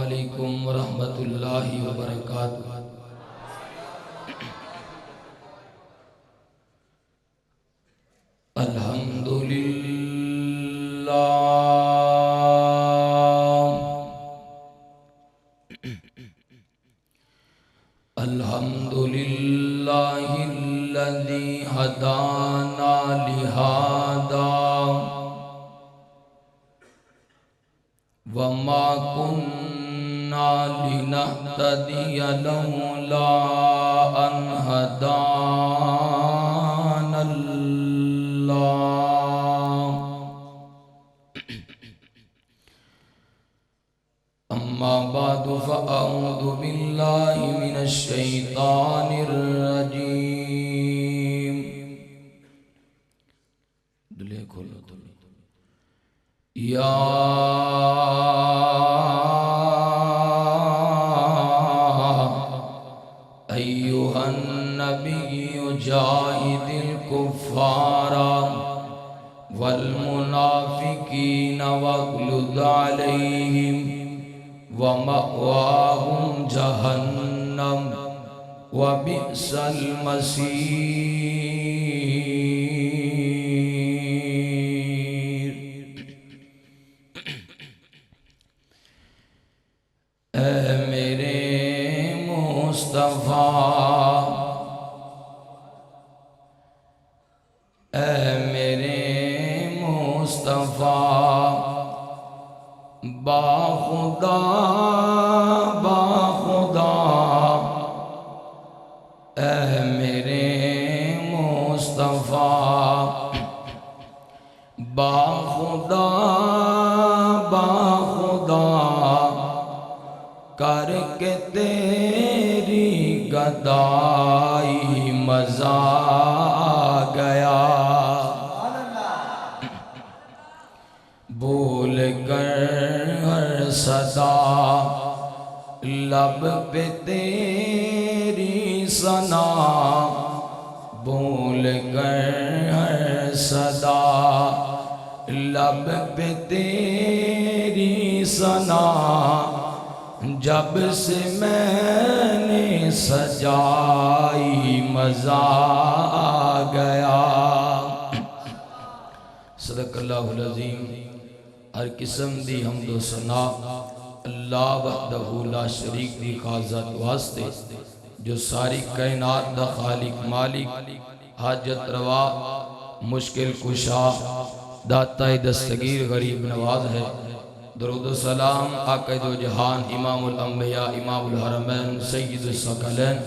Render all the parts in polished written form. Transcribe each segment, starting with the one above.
علیکم ورحمۃ اللہ وبرکاتہ۔ الحمدللہ الذی ہدانا لہذا وما كنا لنهتدي لولا أن هدانا الله أما بعد فأعوذ بالله من الشيطان الرجيم يا أيها النبي جاهد الكفار والمنافقين واغلظ عليهم ومأواهم جهنم وبئس المصير۔ اے میرے مصطفیٰ، اے میرے مصطفیٰ، با خدا اے میرے مصطفیٰ، با خدا کر کے تیری گدائی مزہ آ گیا، بول کر ہر صدا لب پہ تیری ثنا، بول کر ہر صدا لب پہ تیری ثنا، جب سے میں نے سجائی مزہ آ گیا۔ صدق اللہ العظیم۔ ہر قسم دی حمد و ثنا اللہ وحدہ لا شریک دی خاصت واسطے جو ساری کائنات دا خالق مالک، حاجت روا، مشکل کشا، داتا دستگیر غریب نواز ہے۔ درود و سلام آقا دو جہان، امام الانبیاء، امام الحرمین، سید الثقلین،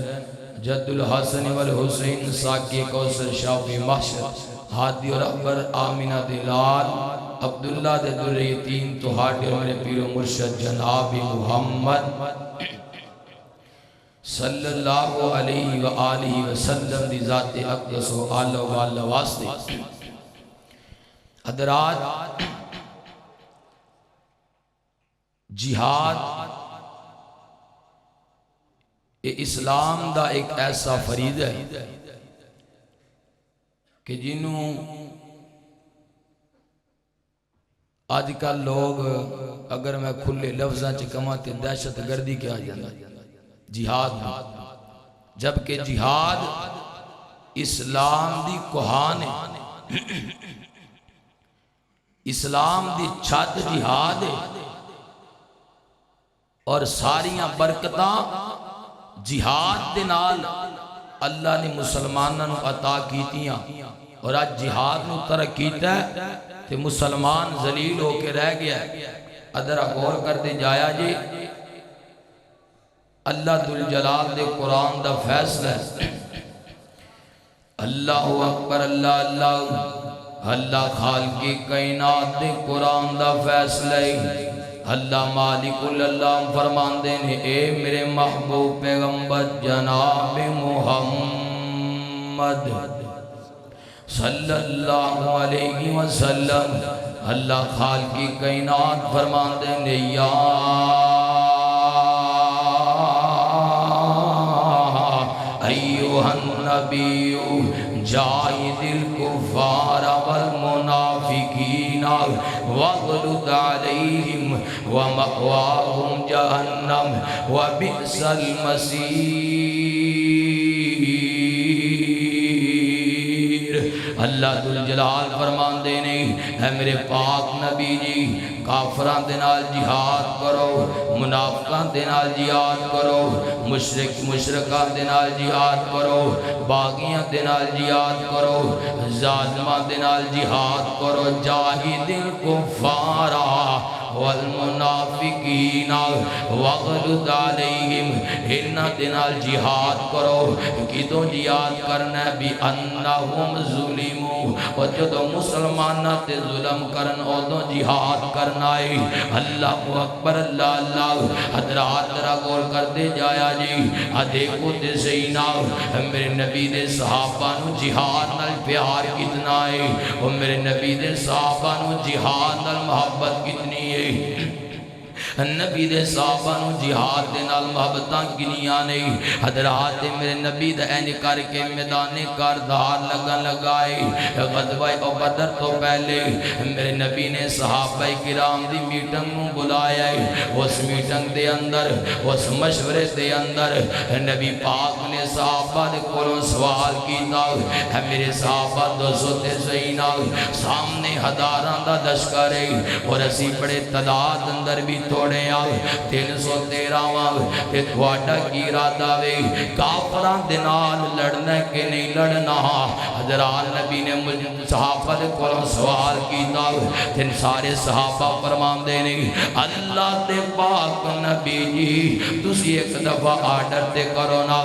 جد الحسن والحسین، ساقی کوثر، شافی محشر، ہادی و رہبر، آمینہ دلال، عبداللہ دے در یتیم، تو ہاٹے میرے پیر و مرشد جناب محمد صلی اللہ علیہ وآلہ وسلم دی ذات اقدس و آلہ و آلہ واسطے۔ حضرات، جہاد اسلام دا ایک ایسا فرید ہے کہ جنہوں آج کل لوگ اگر میں کھلے لفظاں چکماتے دہشت گردی کیا جانا جہاد میں، جبکہ جہاد اسلام دی کوہان ہے، اسلام دی چھت جہاد ہے، اور ساریاں برکتاں جہاد دے نال اللہ نے مسلمانوں عطا کیتیاں، اور آج جہاد نو ترک کیتا ہے تے مسلمان ذلیل ہو کے رہ گیا ہے۔ ادھر غور کرتے جایا جی، اللہ ذوالجلال دے قرآن دا فیصلہ ہے، اللہ اکبر، اللہ اللہ اللہ خالقی کائنات دے قرآن دا فیصلہ ہے۔ اللہ مالک اللہ فرمان دینے، اے میرے محبوب پیغمبر جناب محمد صلی اللہ علیہ وسلم، اللہ خالقی کائنات فرمان دینے، یا ایوہ النبی جاہد الکفار والمنافقین واغلظ علیہم ومأواہم جہنم وبئس المصیر۔ اللہ ذوالجلال فرمان دینے ہے میرے پاک نبی جی کافران دے نال جہاد کرو، منافقان دے نال جہاد کرو، مشرکان دے نال جہاد کرو، باغیاں دے نال جہاد کرو، ظالمان دے نال جہاد کرو، جاہد الکفار والمنافقین واغلظ علیہم، انہاں دے نال جہاد کرو۔ کدوں جہاد کرنا ہے؟ بھی انہم ظلموا، اور جدوں مسلمانہ تے ظلم کرن اودوں جہاد کرنا ہے۔ اللہ اکبر، اللہ اللہ۔ حضرات ذرا غور کر دے جایا جی، دیکھو تے سینا میرے نبی دے صحابہ نو جہاد نال پیار کتنا ہے، اور میرے نبی دے صحابہ نو جہاد نال محبت کتنی ہے۔ نبی دے صحابہ نو جہاد دے نال محبتاں کنیاں نہیں۔ حضرات میرے نبی دا اینج کر کے میدان کردار لگائے۔ غزوہ بدر تو پہلے میرے نبی نے صحابہ کرام دی میٹنگ نو بلایا ہے۔ اس میٹنگ دے اندر، اس مشورے دے اندر نبی پاک نے صحابہ دے کولوں سوال کیتا ہے میرے صحابہ دوستو تے زینا سامنے ہزاراں دا لشکر ہے اور اسی بڑے تعداد اندر بھی تھوڑے 313 تے تھوڑا کی ارادہ وے کافران دے نال لڑنا کہ نہیں لڑنا؟ حضرات نبی نے صحابہ دے کولوں سوال کیتا تے سارے صحابہ فرمان دے نہیں اللہ دے پاک نبی جی تسی ایک دفعہ آرڈر تے کرو نا،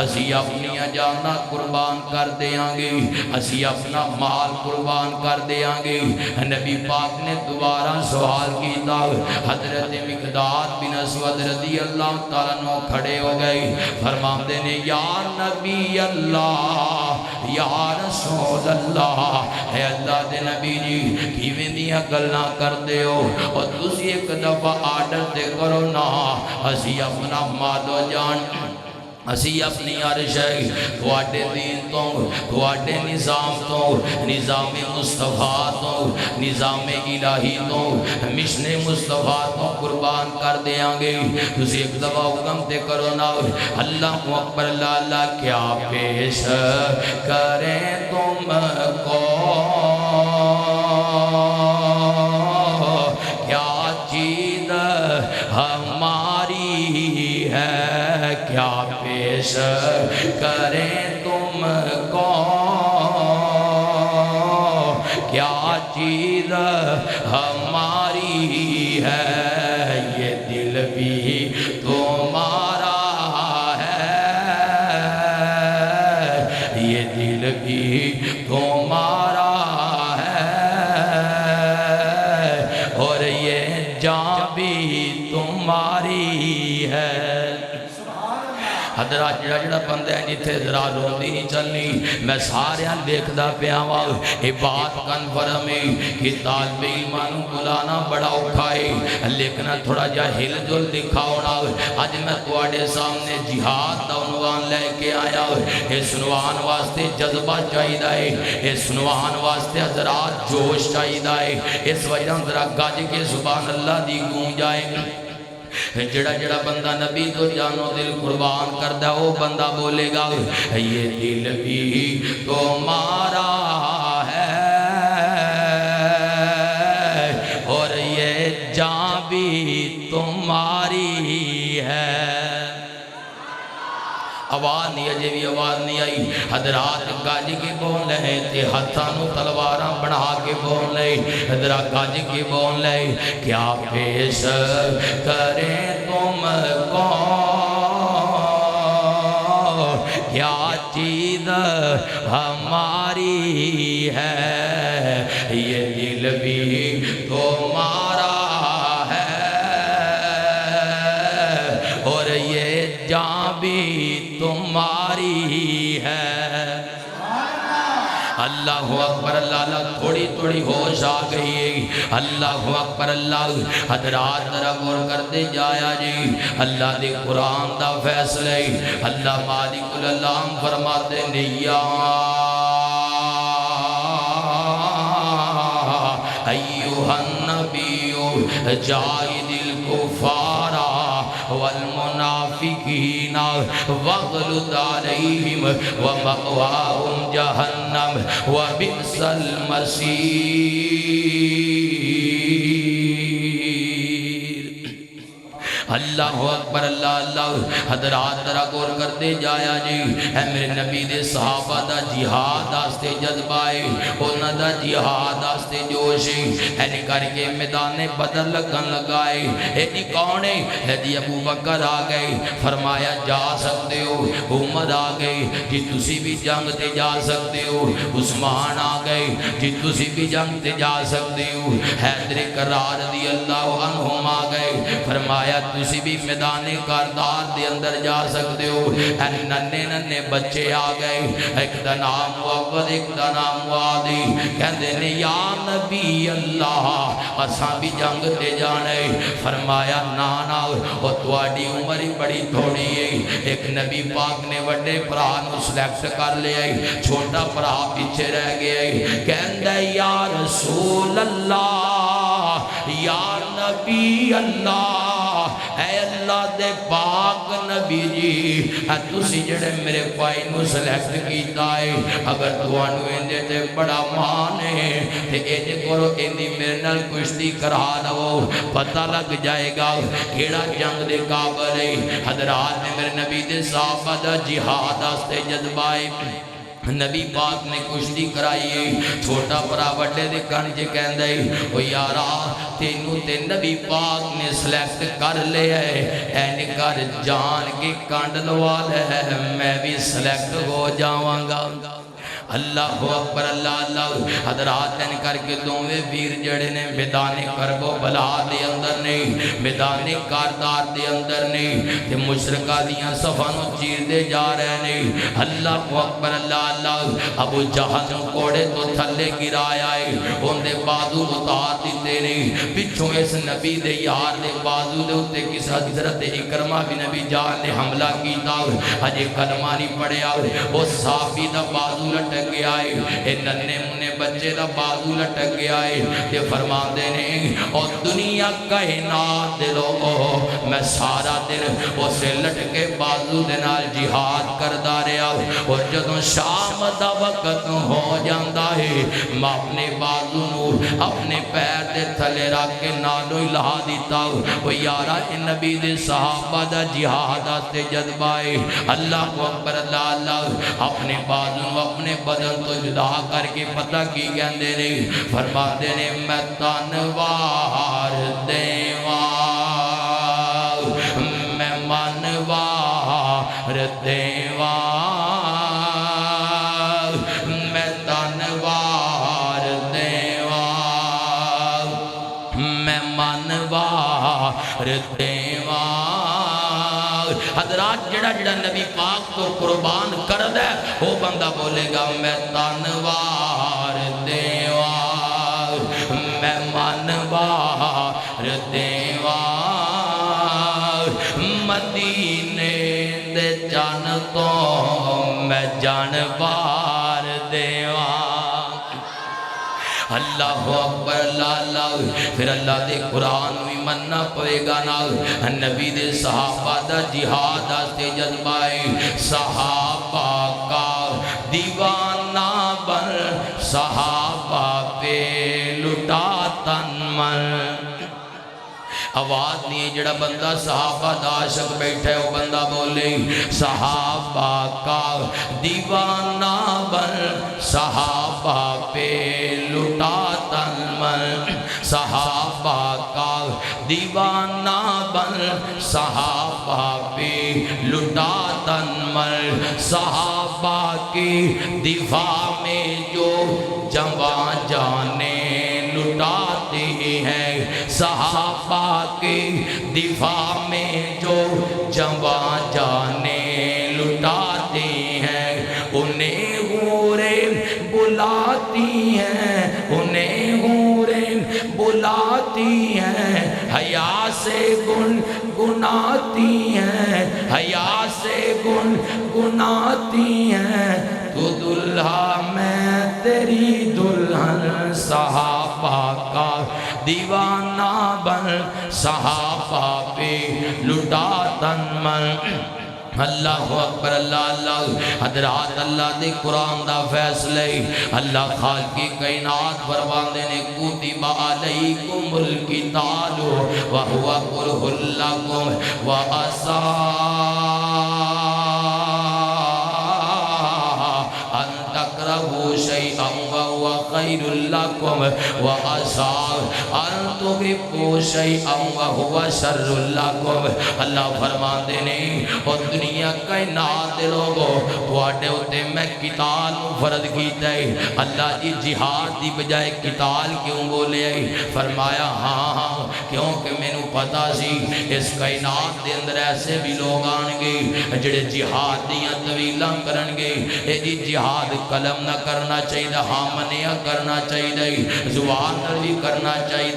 اسی اپنی جانا قربان کر دیاں گے، اسی اپنا مال قربان کر دیاں گے۔ نبی پاک نے دوبارہ سوال کیتا، حضرت مقداد بن اسود رضی اللہ تعالیٰ عنہ کھڑے ہو گئے، فرمان دینے یا نبی اللہ یا رسول اللہ، اے اللہ دے نبی جی کیویں دیاں گلاں کر دے ہو، اور تسی ایک دفعہ آرڈر دے کرو نا، اسی اپنا مال و جان اسی اپنی عرش ہے تواڈے دین تو، تواڈے نظام تو، نظام مصطفیٰ تو، نظام الہی تو، مشن مصطفیٰ تو قربان کر دیاں گے۔ تسی ایک دفعہ حکم تے کرو نا، اللہ اکبر، اللہ اللہ۔ کیا پیش کریں تم کو، کیا چیز ہماری ہے، کیا پیش کریں تم کو، کیا چیز ہماری ہے، یہ دل بھی تمہارا ہے، یہ دل بھی تمہارا ہے، اور یہ جان بھی تمہاری ہے۔ حضرات جڑا بندہ ہے جتھے ذرا روندی نہیں چلنی، میں سارے دیکھدا پیا وا یہ بات کنفرم ہے کہ طالب علم بلانا بڑا اوکھا ہے، لیکن تھوڑا جا ہل جل دکھاؤنا۔ اج میں تواڈے سامنے جہاد دا عنوان لے کے آیا، یہ سنوان واسطے جذبہ چاہیدا ہے، یہ سنوان واسطے حضرات جوش چاہیدا ہے، اس وجہ ذرا گج کے سبحان اللہ دی گونجائے۔ جڑا جڑا بندہ نبی تو جانو دل قربان کردہ وہ بندہ بولے گا یہ دل بھی تمہارا ہے، اور یہ جان بھی تمہاری ہے۔ آواز نہیں ہے، بھی آواز نہیں آئی۔ حضرات گاج کے بول لے تے ہاتھانو تلواراں بڑھا کے بول لے، حضرات گاج کے بول لے کیا پیش کریں تم کو، کیا چیز ہماری ہے، یہ دل بھی تمہارا ہے، اور یہ جان بھی تمہاری ہے۔ اللہ اکبر، اللہ اللہ۔ تھوڑی تھوڑی ہوش آ گئی ہے، اللہ اکبر، اللہ۔ حضرات ذرا غور کرتے جایا جی، اللہ دے قرآن دا فیصلہ ہے، اللہ مالک العالم فرماتے ہیں یا ایھا الناس جاہد الکفار والمنافقین واغلظ علیہم ومأواہم جہنم وبئس المصیر۔ اللہ اکبر، اللہ اللہ۔ حضرات ذرا غور کرتے جایا جی، اے میرے نبی دے صحابہ دا جہاد واسطے جذبہ ہے، انہاں دا جہاد واسطے جوش ہے۔ اینی کر کے میدان بدر لگن لگائے، اینی کون ہے جی؟ ابو بکر آ گئے، فرمایا جا سکتے ہو۔ عمر آ گئے، جی تسی بھی جنگ تے جا سکتے ہو۔ عثمان آ گئے، جی تسی بھی جنگ تے جا سکتے ہو۔ حیدر کرار رضی اللہ عنہم آ گئے، فرمایا تسی بھی میدان کردار دے اندر جا سکتے ہو۔ ننے ننے بچے آ گئے، ایک دا نام معاوض، ایک دا نام معاذ، کہندے نے یا نبی اللہ اساں بھی جنگ تے جانے۔ فرمایا نانا او تواڈی عمر ہی بڑی تھوڑی ہے۔ ایک نبی پاک نے وڈے بھرا نو سلیکٹ کر لیا، چھوٹا بھرا پیچھے رہ گیا، کہندا یا رسول اللہ، یا نبی اللہ، اے اللہ دے پاک نبی جی، تسی جڑے میرے پائی نو سلیکٹ کیتا ہے، اگر توانو اندے تے بڑا مان ہے تے اندے کرو اندی میرے نال کشتی کرا لو، پتہ لگ جائے گا کیڑا جنگ دے قابل ہے۔ حضرات نے میرے نبی دے صحابہ دا جہاد واسطے جذبہ ہے، نبی پاک نے کشتی کرائی ہے۔ چھوٹا بڑا بڑے دے کان جے کہندا ہے او یارا تینوں تے نبی پاک نے سلیکٹ کر لیا ہے، اینی کر جان کے کانڈ لوا لے، میں بھی سلیکٹ ہو جاواں گا۔ اللہ اکبر، اللہ اللہ۔ حضرات ان کر کے دوویں ویر جڑے نے میدان کربو بلا دے اندر نہیں، میدان کاردار دے اندر نہیں، تے مشرکہ دیاں صفانوں چیر دے جا رہے نہیں۔ اللہ اکبر، اللہ اللہ۔ ابو جہل کوڑے تو تھلے گرایا ہے، ان دے بازو اتار دیتے نہیں، پچھوں اس نبی دے یار دے بازو دے اتے کس حضرت اکرمہ بھی نبی جان نے حملہ کیتا، اجے کلمہ نہیں پڑھیا، اس صحابی دا بازو لٹے گیا ہے، اے ننے منے بچے دا بازو لٹک گیا ہے، یہ فرما دینے اور دنیا کائنات دے لوگو میں سارا دن اسے لٹکے بازو دنال جہاد کردہ رہا، اور جدوں شام دا وقت ہو جاندہ ہے، میں اپنے بازو نور اپنے پیر دے تھلے رکھ کے نالو الہا دیتا ہوں۔ وہ یارا نبی دے صحابہ دا جہاد آتے جذبہ ہے، اللہ اکبر، اللہ اللہ۔ اپنے بازو اپنے بدن تو جدا کر کے پتہ کی گندے نہیں، فرما دینے میں تنوار دیوار، میں منوار دیوار، میں تنوار دیوار، میں منوار دیوار۔ حضرات جڑا جڑا نبی پاک کو قربان کرد ہے وہ بندہ بولے گا میں تنوار دیوار، میں منوار دیوار، مدینے دے جان تو میں جانوار دیوار۔ اللہ اکبر، اللہ اللہ۔ پھر اللہ دے قرآن بھی مننا پوے گا نا، نبی دے صحابہ دا جہاد آستے جذبہ ہے، صحابہ کا دیوانہ بن صحابہ پہ لٹا تن من۔ آواز نہیں ہے، جڑا بندہ صحابہ دا عاشق بیٹھے وہ بندہ بولے صحابہ کا دیوانہ بن صحابہ پہ لٹا تن من، صحابہ کا دیوانہ بن صحابہ پہ لٹا تن من، صحابہ کی دفاع میں جو جوان جانے لٹاتے ہیں، صحابہ کی دفاع میں جو جوان جانے لٹاتے ہیں، انہیں حوریں بلاتی ہیں، انہیں حوریں بلاتی ہیں، حیا سے گنگناتی ہیں، حیا سے گنگناتی ہیں، تو دلہا میں تیری دلہن، صحابہ کا دیوانہ بن صحابہ پہ لٹا تن من اللہ اکبر اللہ اللہ حضرات اللہ دے قرآن دا فیصلے اللہ خالق کائنات فرماندے نے کتب علیکم القتال وہو کرہ لکم وعسیٰ ان تکرہوا شیئا وہو خیر لکم وعسیٰ ان تحبوا شیئا وہو شر لکم اللہ فرماندے نے اور دنیا کائنات دے لوگو تواڈے اوتے میں قتال فرض کیتا ہے اللہ جی جہاد دی بجائے قتال کیوں بولے فرمایا ہاں ہاں کیونکہ میں نو پتا سی اس کائنات دے اندر ایسے بھی لوگ آن گے جڑے جہاد دیاں طویلاں کرن گے اے جی جہاد قلم نہ کرنا چاہیے ہاں منیا کرنا چاہیے زبان نہ بھی کرنا چاہیے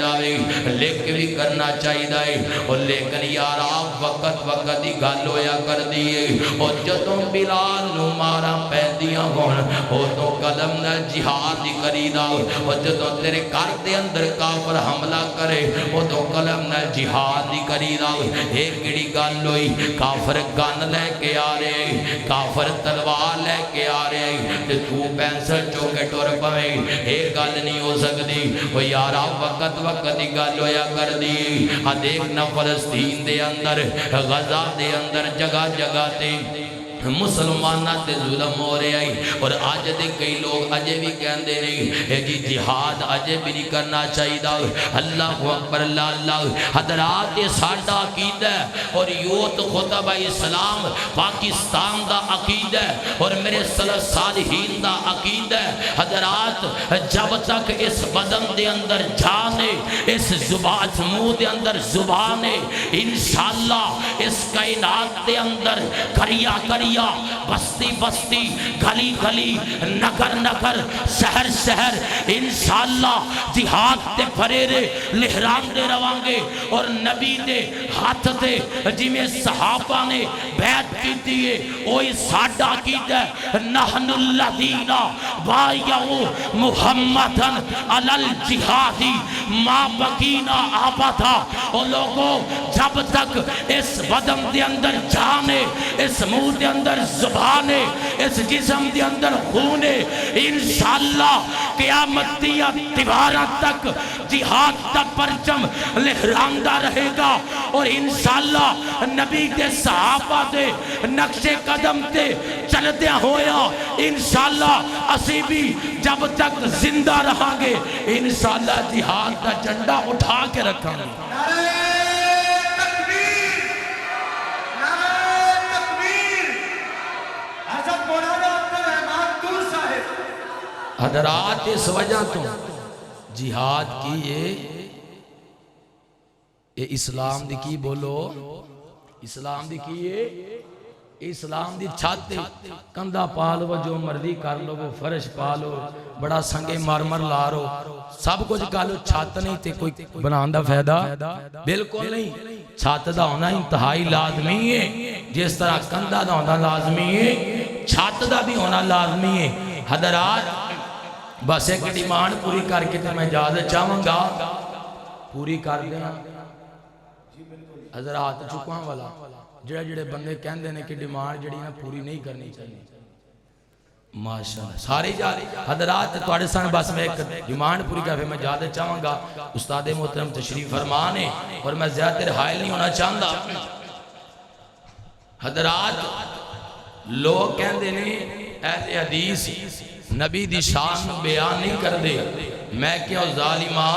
لکھ بھی کرنا چاہیے اور لیکن یار آپ وقت وقت ہی گل ہویا کر دیئے اور جدوں بلال نو مارا پیندیاں ہون وہ تو قلم نہ جہاد ہی کریدا اور جدوں تیرے گھر دے اندر کافر حملہ کرے وہ تو قلم نہ جہاد ہی کریدا ایک کیڑی گل ہوئی کافر گن لے کے آ رہے کافر تلوار لے کے آ رہے تے تو پینسل چوکے ٹر پوے ایک گل نہیں ہو سکتی وہ یارا وقت وقت ہی گل ہویا کر دی دیکھنا فلسطین دے اندر غزہ دے اندر جگہ جگہ تے مسلمانہ تے ظلم ہو رہے ہیں اور آج دے کئی لوگ اجے بھی کہندے نہیں اے جی جہاد اجے بھی نہیں کرنا چاہیے اللہ اکبر اللہ اللہ حضرات یہ ساڈا عقیدہ ہے اور یوت خطبہ اسلام پاکستان دا عقیدہ ہے اور میرے سلف صالحین دا عقیدہ ہے حضرات جب تک اس بدن دے اندر جانے اس زبان منہ دے اندر زبانے انشاءاللہ اس کائنات دے اندر کریا کریا بستی بستی گلی گلی نگر نگر شہر شہر انشاءاللہ جہاد تے پھریرے لہران دے روانگے اور نبی دے ہاتھ دے جمیں صحابہ نے بیعت کی دیئے اوہی ساڈا عقیدہ ہے نحن الذین بایعوا محمدًا علی الجہاد ما بقینا آبادا اور لوگوں جب تک اس بدن دے اندر جانے اس منہ دے اندر زبانے اس جسم دے اندر خونے انشاءاللہ قیامت دیا دیواراں تک جہاد دا پرچم لہراندہ رہے گا اور انشاءاللہ نبی کے صحابہ دے نقش قدم تے چلتے ہویا انشاءاللہ اسی بھی جب تک زندہ رہاں گے انشاءاللہ جہاد دا جھنڈا اٹھا کے رکھاں گے حضرات اس وجہ تو جہاد کی یہ اسلام دی کی بولو اسلام دی کی یہ اسلام دی چھاتے کندہ پالو جو مرضی کر لو وہ فرش پالو بڑا سنگے مرمر لارو سب کچھ کالو چھات نہیں تے کوئی بناندہ فیدہ بالکل نہیں چھات دا ہونا انتہائی لازمی ہے جس طرح کندہ دا ہونا لازمی ہے چھات دا بھی ہونا لازمی ہے حضرات بس ایک ڈیمانڈ پوری کر کے میں اجازت چاہوں گا پوری کر دیں حضرات چکواں والا جڑے جڑے بندے کہندے نے کہ ڈیمانڈ جڑی نا پوری نہیں کرنی چاہیے ماشاءاللہ سارے جا حضرات توڑے سان بس میں ایک ڈیمانڈ پوری کر میں اجازت چاہوں گا استاد محترم تشریف فرمانے اور میں زیادہ حائل نہیں ہونا چاہتا حضرات لوگ کہندے نے اہل حدیث نبی دی شان بیان نہیں کر دے میں کیا ظالمہ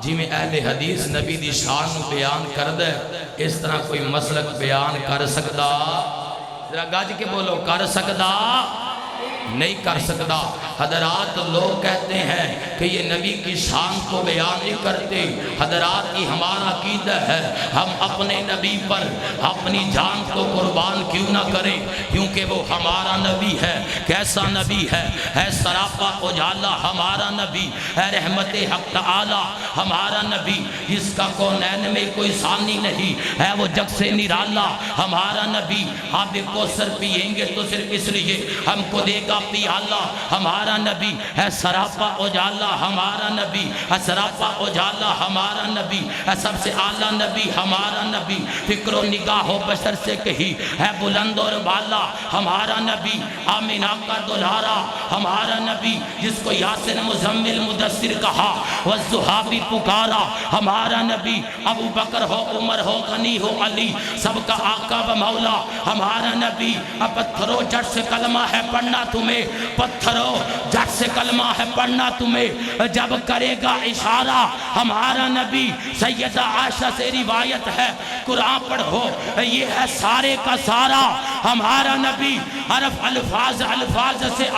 جی میں اہل حدیث نبی دی شان بیان کر دے اس طرح کوئی مسلک بیان کر سکتا ذرا گاج کے بولو کر سکتا نہیں کر سکتا حضرات لوگ کہتے ہیں کہ یہ نبی کی شان کو بیان نہیں کرتے حضرات کی ہمارا عقیدہ ہے ہم اپنے نبی پر اپنی جان کو قربان کیوں نہ کریں کیونکہ وہ ہمارا نبی ہے کیسا نبی ہے سراپا اجالا ہمارا نبی ہے رحمت حق تعالی ہمارا نبی جس کا کونین میں کوئی ثانی نہیں ہے وہ جگ سے نرالا ہمارا نبی آب کوثر پیئیں گے تو صرف اس لیے ہم کو دے گا گا پیالہ ہمارا نبی ہے، سراپا اجالا ہمارا نبی ہے، سراپا اجالا ہمارا نبی ہے، سب سے اعلیٰ نبی ہمارا نبی، فکر و نگاہ و بشر سے کہی ہے بلند اور بالا ہمارا نبی، آمینہ کا دلارا ہمارا نبی، جس کو یاسر مزمل مدثر کہا والضحیٰ بھی پکارا ہمارا نبی، ابو بکر ہو عمر ہو غنی ہو علی سب کا آقا و مولا ہمارا نبی، پتھروں جٹ سے کلمہ ہے پڑھنا تمہیں، پتھروں جٹ سے کلمہ ہے پڑھنا تمہیں، جب کرے گا اشارہ ہمارا نبی، سیدہ عائشہ سے روایت ہے قرآن پڑھو یہ ہے سارے کا سارا ہمارا نبی، حرف الفاظ الفاظ سے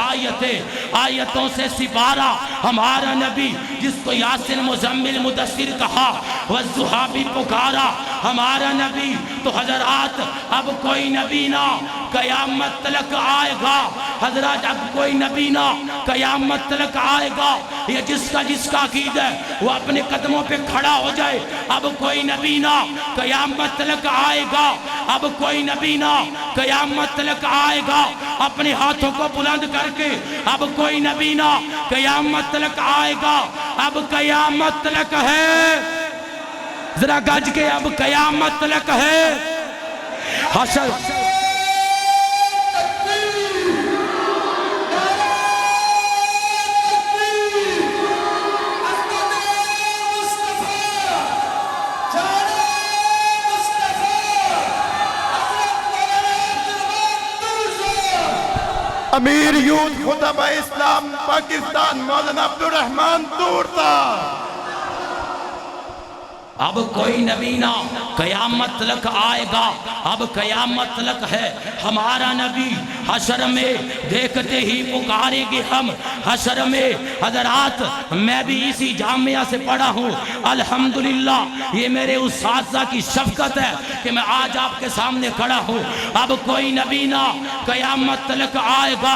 آیتوں سے سپارہ ہمارا نبی، جس کو یاسر مزمل مدثر کہا والضحیٰ بھی پکارا ہمارا نبی۔ تو حضرات اب کوئی نبی نہ قیامت تلک آئے گا، حضرات اب کوئی نبی نہ قیامت تلک آئے گا، یہ جس کا عقید ہے وہ اپنے قدموں پہ کھڑا ہو جائے، اب کوئی نبی نہ قیامت تلک آئے گا، اب کوئی نبی نہ قیامت تلک آئے گا، اپنے ہاتھوں کو بلند کر کے اب کوئی نبی نہ قیامت تلک آئے گا، اب قیامت تلک ہے، ذرا گج کے اب قیامت تلک ہے، حشر امیر یوتھ خطبہ اسلام پاکستان مولانا عبدالرحمن تورتا۔ اب کوئی نبی نہ قیامت تلک آئے گا، اب قیامت تلک ہے ہمارا نبی، حشر میں دیکھتے ہی پکاریں گے ہم، حشر میں حضرات میں بھی اسی جامعہ سے پڑھا ہوں الحمدللہ، یہ میرے اساتذہ کی شفقت ہے کہ میں آج آپ کے سامنے کھڑا ہوں۔ اب کوئی نبی نہ قیامت تلک آئے گا،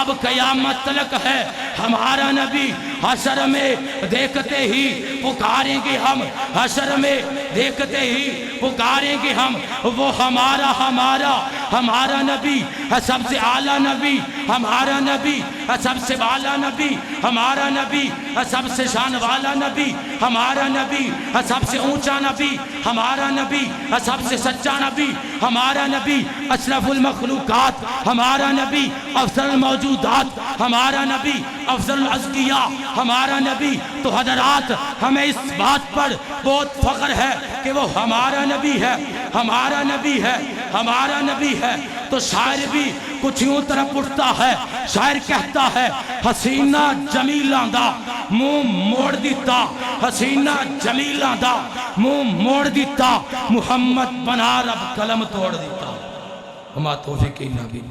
اب قیامت تلک ہے ہمارا نبی، حشر میں دیکھتے ہی پکاریں گے ہم، حشر میں دیکھتے ہی پکاریں گے ہم، وہ ہمارا نبی ہے، سب سے اعلیٰ نبی ہمارا نبی ہے، سب سے بالا نبی ہمارا نبی ہے، سب سے شان والا نبی ہمارا نبی ہے، سب سے اونچا نبی ہمارا نبی ہے، سب سے سچا نبی ہمارا نبی، اشرف المخلوقات ہمارا نبی، افضل الموجودات ہمارا نبی، افضل الازکیاء ہمارا نبی۔ تو حضرات ہمیں اس بات پر بہت فخر ہے کہ وہ ہمارا نبی ہے، ہمارا نبی ہے، ہمارا نبی ہے۔ تو شاعر بھی کچھ یوں طرف اٹھتا ہے، شاعر کہتا ہے حسینہ جمیلاں دا منہ موڑ دیتا، حسینہ جمیلاں دا منہ موڑ دیتا، محمد بنا رب قلم توڑ دیتا۔ وما توفیق الا باللہ۔